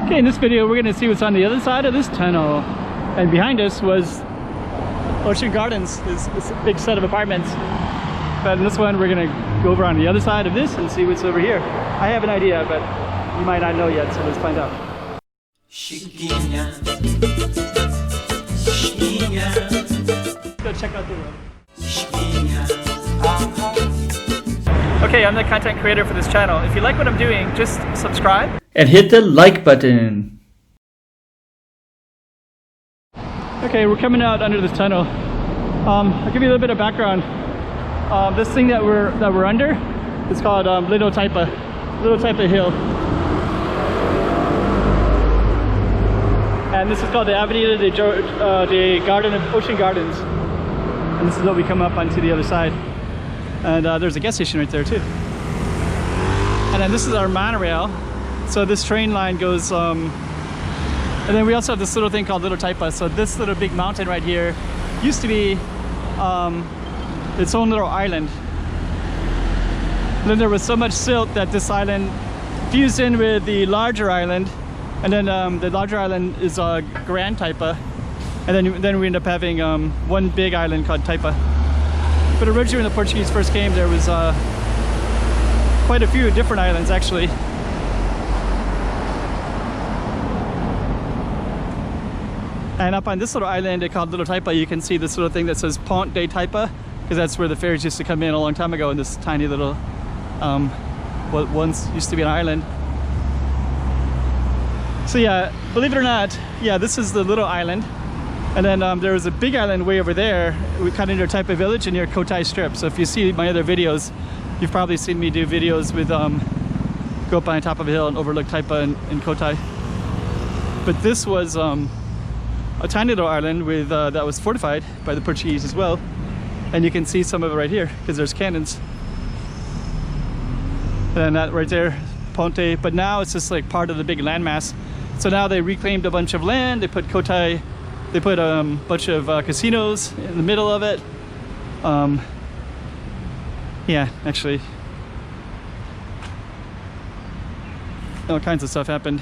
Okay, in this video we're going to see what's on the other side of this tunnel. And behind us was Ocean Gardens, this big set of apartments. But in this one we're going to go over on the other side of this and see what's over here. I have an idea, but you might not know yet, so let's find out. Chiquinha, Chiquinha. Go check out the room. Okay, I'm the content creator for this channel. If you like what I'm doing, just subscribe and hit the like button. Okay, we're coming out under this tunnel. I'll give you a little bit of background. This thing that we're under is called Little Taipa Hill, and this is called the Avenida de Garden of Ocean Gardens. And this is what we come up onto the other side. And there's a gas station right there too. And then this is our monorail. So this train line goes, and then we also have this little thing called Little Taipa. So this little big mountain right here used to be its own little island. And then there was so much silt that this island fused in with the larger island. And then the larger island is Grand Taipa. And then we end up having one big island called Taipa. But originally when the Portuguese first came, there was quite a few different islands actually. And up on this little island called Little Taipa, you can see this little thing that says Ponte de Taipa, because that's where the ferries used to come in a long time ago in this tiny little, what once used to be an island. So yeah, believe it or not, yeah, this is the little island. And then there was a big island way over there. We kind of near Taipa Village and near Cotai Strip. So if you see my other videos, you've probably seen me do videos with go up on top of a hill and overlook Taipa and Cotai. But this was a tiny little island with that was fortified by the Portuguese as well. And you can see some of it right here because there's cannons. And then that right there, Ponte. But now it's just like part of the big landmass. So now they reclaimed a bunch of land. They put Cotai. They put a bunch of casinos in the middle of it. Yeah, actually, all kinds of stuff happened.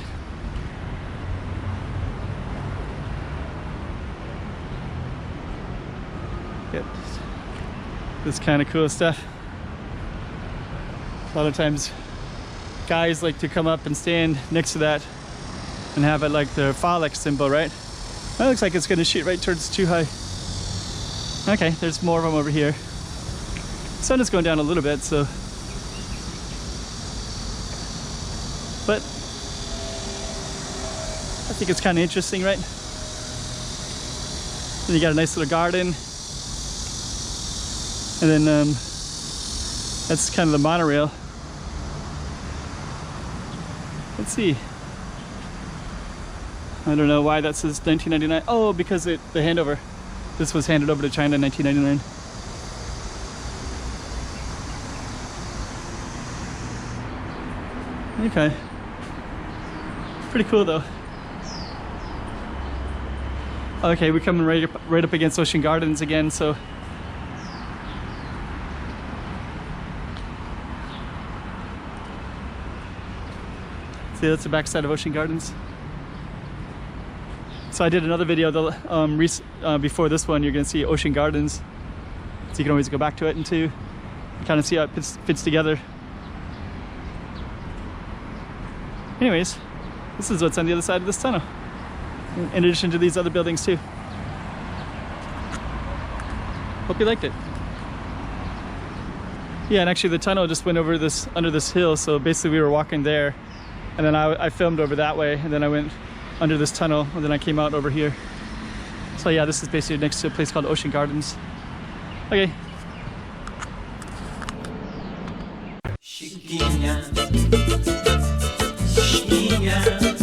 Yep. This kind of cool stuff. A lot of times guys like to come up and stand next to that and have it like the phallic symbol, right? That looks like it's going to shoot right towards too high. Okay, there's more of them over here. The sun is going down a little bit, so. But I think it's kind of interesting, right? Then you got a nice little garden. And then that's kind of the monorail. Let's see. I don't know why that says 1999. Oh, because the handover. This was handed over to China in 1999. Okay. Pretty cool though. Okay, we're coming right up against Ocean Gardens again, so. See, that's the backside of Ocean Gardens. So I did another video before this one. You're going to see Ocean Gardens, so you can always go back to it and to kind of see how it fits together. Anyways, this is what's on the other side of this tunnel, in addition to these other buildings too. Hope you liked it. Yeah, and actually the tunnel just went over under this hill, so basically we were walking there, and then I filmed over that way, and then I went under this tunnel, and then I came out over here. So yeah, this is basically next to a place called Ocean Gardens. Okay. Chiquinha, Chiquinha.